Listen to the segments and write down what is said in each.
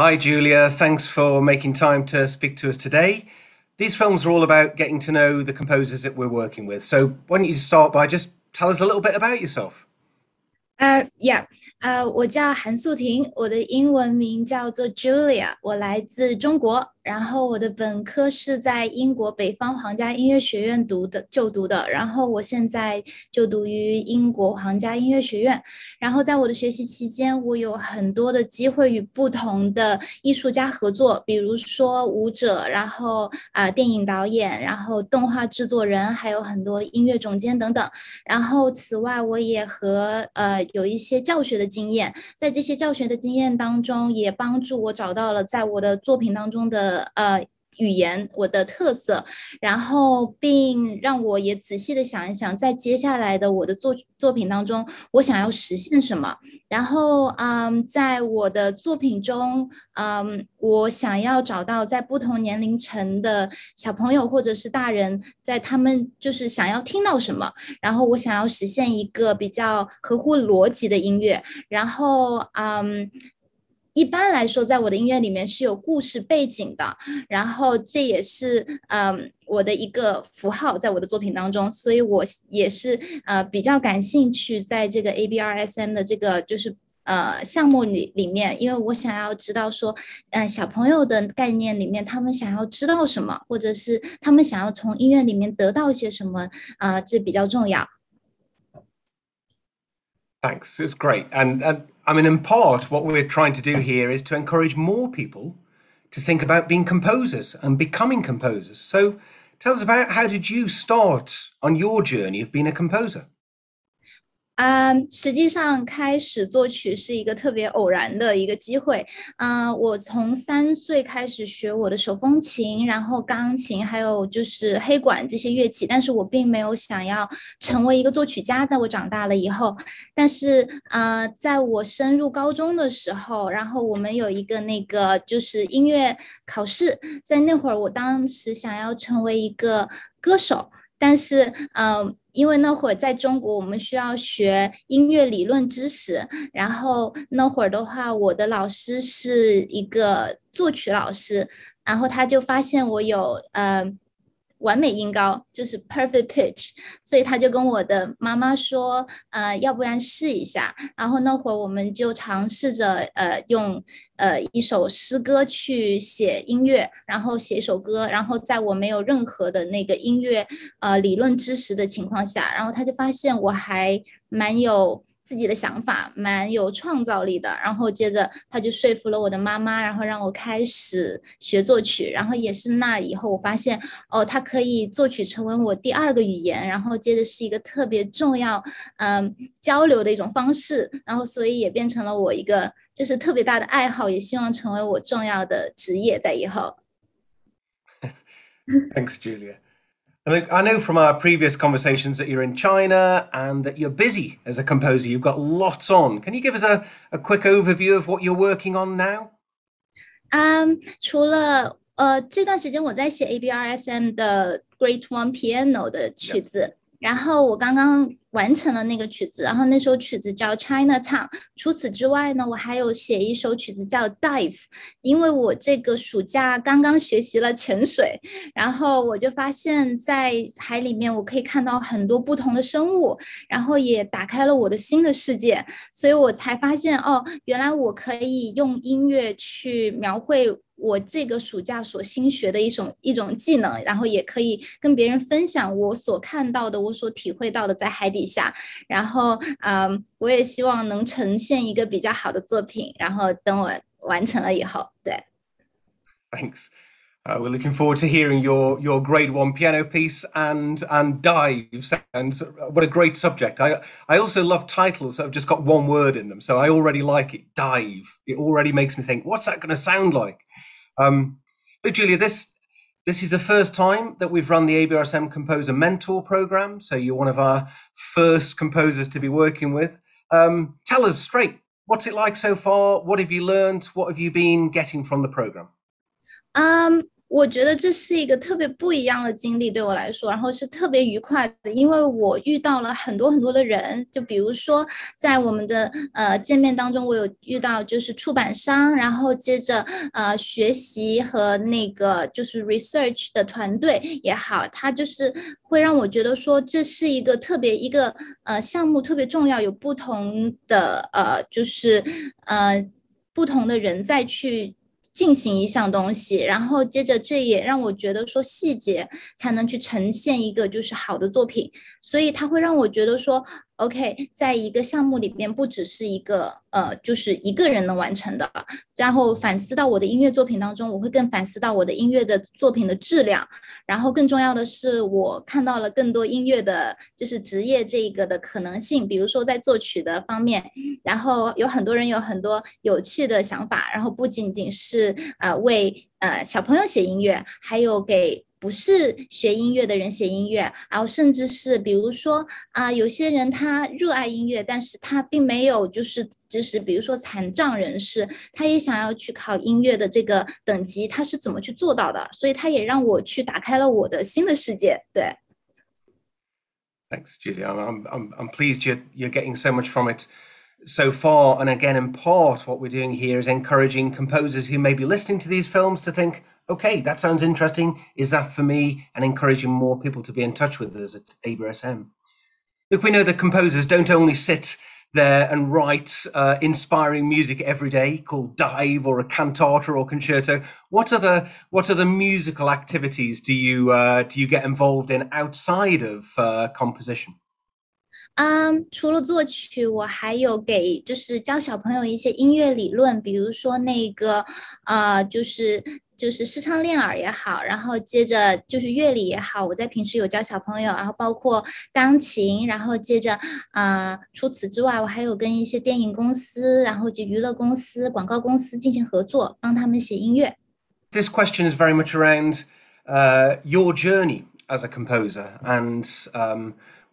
Hi, Julia. Thanks for making time to speak to us today. These films are all about getting to know the composers that we're working with. So, why don't you start by just tell us a little bit about yourself? Yeah，我叫韩素婷，我的英文名叫做 Julia，我来自中国，然后我的本科是在英国北方皇家音乐学院就读的，然后我现在就读于英国皇家音乐学院，然后在我的学习期间，我有很多的机会与不同的艺术家合作，比如说舞者，然后电影导演，然后动画制作人，还有很多音乐总监等等。然后此外，我也有一些教学的经验，在这些教学的经验当中，也帮助我找到了在我的作品当中的语言，我的特色，然后并让我也仔细的想一想，在接下来的我的作品当中，我想要实现什么。然后，在我的作品中，我想要找到在不同年龄层的小朋友或者是大人，在他们就是想要听到什么，然后我想要实现一个比较合乎逻辑的音乐，然后一般来说，在我的音乐里面是有故事背景的，然后这也是我的一个符号，在我的作品当中，所以我也是比较感兴趣，在这个 ABRSM 的这个就是项目里面，因为我想要知道说，小朋友的概念里面，他们想要知道什么，或者是他们想要从音乐里面得到一些什么，这比较重要。Thanks. It's great. And I mean, in part, what we're trying to do here is to encourage more people to think about being composers and becoming composers. So, tell us about how did you start on your journey of being a composer? 实际上开始作曲是一个特别偶然的一个机会。我从3岁开始学我的手风琴，然后钢琴，还有就是黑管这些乐器，但是我并没有想要成为一个作曲家。在我长大了以后，但是在我升入高中的时候，然后我们有一个那个就是音乐考试，在那会儿，我当时想要成为一个歌手。但是，因为那会儿在中国，我们需要学音乐理论知识，然后那会儿的话，我的老师是一个作曲老师，然后他就发现我有完美音高，就是 perfect pitch，所以他就跟我的妈妈说，要不然试一下。然后那会儿我们就尝试着用一首诗歌去写音乐，然后写一首歌，然后在我没有任何的那个音乐理论知识的情况下，然后他就发现我还蛮有自己的想法，蛮有创造力的。然后接着他就说服了我的妈妈，然后让我开始学作曲。然后也是那以后我发现，哦，他可以作曲成为我第二个语言，然后接着是一个特别重要，交流的一种方式。然后所以也变成了我一个就是特别大的爱好，也希望成为我重要的职业在以后。Thanks, Julia. I know from our previous conversations that you're in China and that you're busy as a composer. You've got lots on. Can you give us a quick overview of what you're working on now? 除了这段时间我在写 ABRSM 的 Great One Piano 的曲 Yep. 子，然后我刚刚完成了那个曲子，然后那首曲子叫 Chinatown。除此之外呢，我还有写一首曲子叫 Dive，因为我这个暑假刚刚学习了潜水，然后我就发现，在海里面我可以看到很多不同的生物，然后也打开了我的新的世界，所以我才发现哦，原来我可以用音乐去描绘我这个暑假所新学的一种技能，然后也可以跟别人分享我所看到的、我所体会到的在海底下。然后，我也希望能呈现一个比较好的作品。然后等我完成了以后，对。Thanks. We're looking forward to hearing your grade one piano piece and dive sounds what a great subject. I also love titles that have just got one word in them, so I already like it. Dive. It already makes me think, what's that going to sound like? But Julia, this is the first time that we've run the ABRSM Composer Mentor program, so you're one of our first composers to be working with. Tell us straight, what's it like so far? What have you learned? What have you been getting from the program? 我觉得这是一个特别不一样的经历对我来说，然后是特别愉快的，因为我遇到了很多很多的人，就比如说在我们的见面当中，我有遇到就是出版商，然后接着学习和那个就是 research 的团队也好，他就是会让我觉得说这是一个特别一个项目特别重要，有不同的就是不同的人再去进行一项东西，然后接着这也让我觉得说细节才能去呈现一个就是好的作品，所以它会让我觉得说 OK，在一个项目里面不只是一个就是一个人能完成的，然后反思到我的音乐作品当中，我会更反思到我的音乐的作品的质量，然后更重要的是我看到了更多音乐的就是职业这一个的可能性，比如说在作曲的方面，然后有很多人有很多有趣的想法，然后不仅仅是为小朋友写音乐，还有给不是学音乐的人写音乐，然后甚至是比如说有些人他热爱音乐，但是他并没有就是比如说残障人士，他也想要去考音乐的这个等级，他是怎么去做到的？所以他也让我去打开了我的新的世界。对。Thanks, Julia. I'm pleased you're getting so much from it so far. And again, in part, what we're doing here is encouraging composers who may be listening to these films to think, okay, that sounds interesting. Is that for me? And encouraging more people to be in touch with us at ABRSM. Look, we know that composers don't only sit there and write inspiring music every day called dive or a cantata or concerto. What other musical activities do you get involved in outside of composition? 除了作曲，我还有给就是教小朋友一些音乐理论，比如说那个就是视唱练耳也好，然后接着就是乐理也好，我在平时有教小朋友，然后包括钢琴，然后接着除此之外，我还有跟一些电影公司，然后及娱乐公司、广告公司进行合作，帮他们写音乐。This question is very much around your journey as a composer, and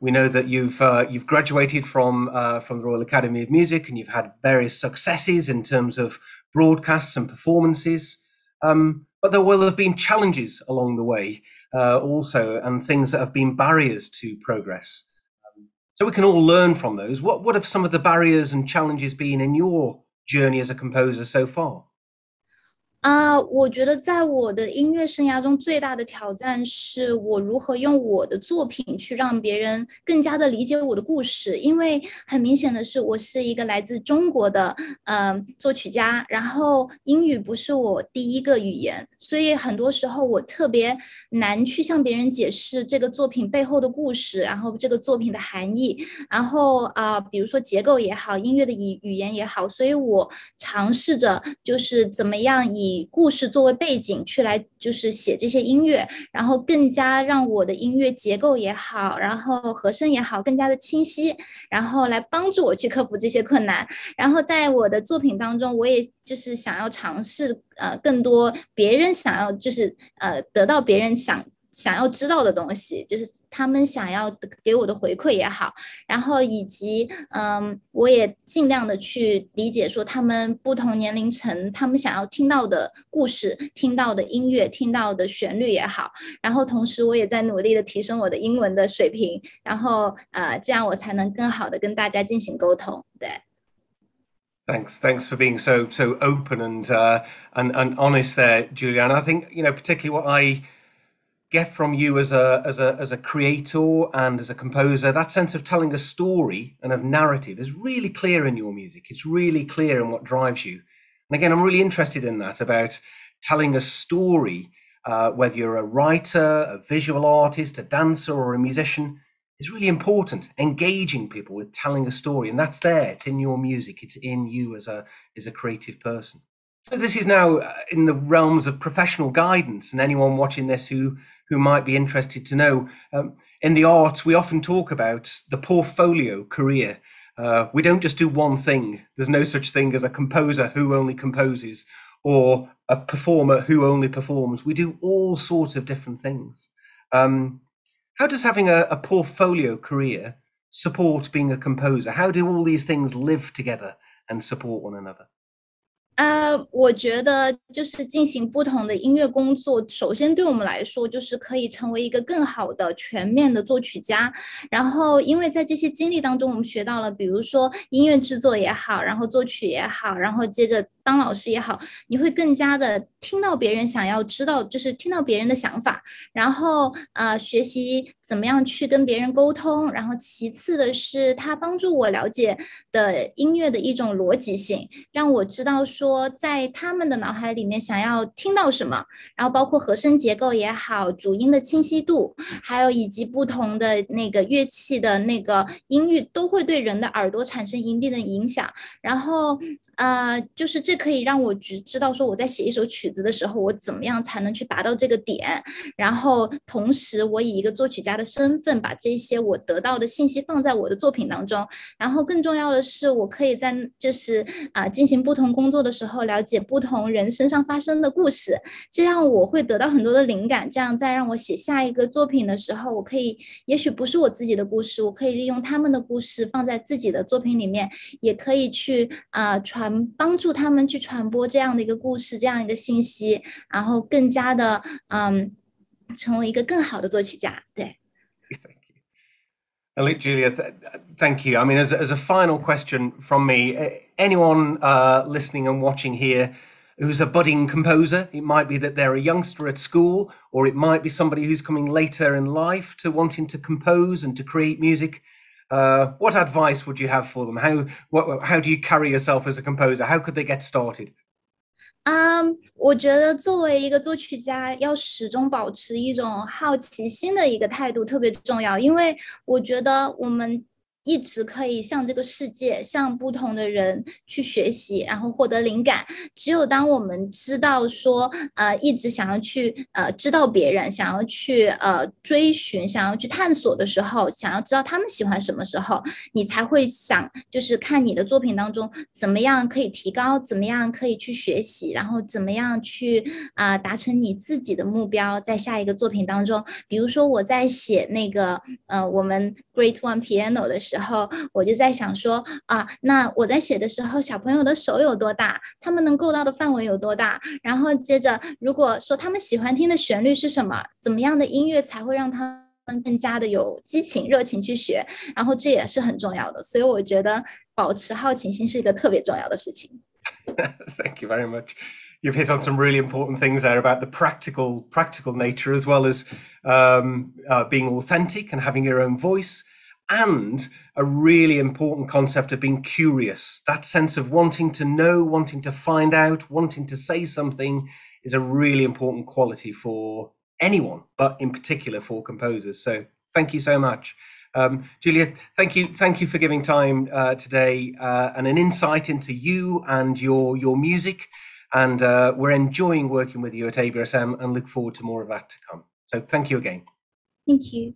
we know that you've graduated from the Royal Academy of Music, and you've had various successes in terms of broadcasts and performances. But there will have been challenges along the way also, and things that have been barriers to progress. So we can all learn from those. What have some of the barriers and challenges been in your journey as a composer so far? 我觉得在我的音乐生涯中，最大的挑战是我如何用我的作品去让别人更加的理解我的故事。因为很明显的是，我是一个来自中国的作曲家，然后英语不是我第一个语言，所以很多时候我特别难去向别人解释这个作品背后的故事，然后这个作品的含义，然后比如说结构也好，音乐的语言也好，所以我尝试着就是怎么样以故事作为背景去来就是写这些音乐，然后更加让我的音乐结构也好，然后和声也好更加的清晰，然后来帮助我去克服这些困难。然后在我的作品当中，我也就是想要尝试更多别人想要就是得到别人想要知道的东西，就是他们想要给我的回馈也好，然后以及我也尽量的去理解说他们不同年龄层他们想要听到的故事、听到的音乐、听到的旋律也好，然后同时我也在努力的提升我的英文的水平，然后这样我才能更好的跟大家进行沟通。对。Thanks for being so open and honest there, Julian. I think particularly what I get from you as a creator and as a composer, that sense of telling a story and of narrative is really clear in your music. It's really clear in what drives you. And again, I'm really interested in that about telling a story, whether you're a writer, a visual artist, a dancer, or a musician. Is really important. Engaging people with telling a story, and that's there. It's in your music. It's in you as a creative person. So this is now in the realms of professional guidance, and anyone watching this who might be interested to know. In the arts, we often talk about the portfolio career. We don't just do one thing. There's no such thing as a composer who only composes or a performer who only performs. We do all sorts of different things. How does having a portfolio career support being a composer? How do all these things live together and support one another? 我觉得就是进行不同的音乐工作，首先对我们来说，就是可以成为一个更好的、全面的作曲家。然后，因为在这些经历当中，我们学到了，比如说音乐制作也好，然后作曲也好，然后接着当老师也好，你会更加的听到别人想要知道，就是听到别人的想法，然后学习怎么样去跟别人沟通。然后其次的是，它帮助我了解的音乐的一种逻辑性。让我知道说在他们的脑海里面想要听到什么，然后包括和声结构也好，主音的清晰度，还有以及不同的那个乐器的那个音域，都会对人的耳朵产生一定的影响。然后就是这可以让我知道说我在写一首曲子的时候，我怎么样才能去达到这个点。然后同时我以一个作曲家的身份，把这些我得到的信息放在我的作品当中。然后更重要的是，我可以在就是进行不同工作的时候，了解不同人身上发生的故事，这样我会得到很多的灵感。这样再让我写下一个作品的时候，我可以也许不是我自己的故事，我可以利用他们的故事放在自己的作品里面，也可以去帮助他们去传播这样的一个故事，这样一个信息，然后更加的成为一个更好的作曲家。对。Julia, thank you. I mean, as a final question from me, anyone listening and watching here who's a budding composer, it might be that they're a youngster at school, or it might be somebody who's coming later in life to wanting to compose and to create music. What advice would you have for them? How do you carry yourself as a composer? How could they get started? 我觉得作为一个作曲家，要始终保持一种好奇心的一个态度特别重要，因为我觉得我们一直可以向这个世界、向不同的人去学习，然后获得灵感。只有当我们知道说，一直想要去知道别人，想要去追寻、想要去探索的时候，想要知道他们喜欢什么时候，你才会想，就是看你的作品当中怎么样可以提高，怎么样可以去学习，然后怎么样去达成你自己的目标，在下一个作品当中。比如说我在写那个我们 Great One Piano 的时候，我就在想说那我在写的时候，小朋友的手有多大，他们能够到的范围有多大，然后接着如果说他们喜欢听的旋律是什么，怎么样的音乐才会让他们更加的有激情热情去学，然后这也是很重要的。所以我觉得保持好奇心是一个特别重要的事情。Thank you very much. You've hit on some really important things there about the practical nature, as well as being authentic and having your own voice, and a really important concept of being curious. That sense of wanting to know, wanting to find out, wanting to say something is a really important quality for anyone, but in particular for composers. So thank you so much. Julia, thank you for giving time today and an insight into you and your music. And we're enjoying working with you at ABRSM and look forward to more of that to come. So thank you again. Thank you.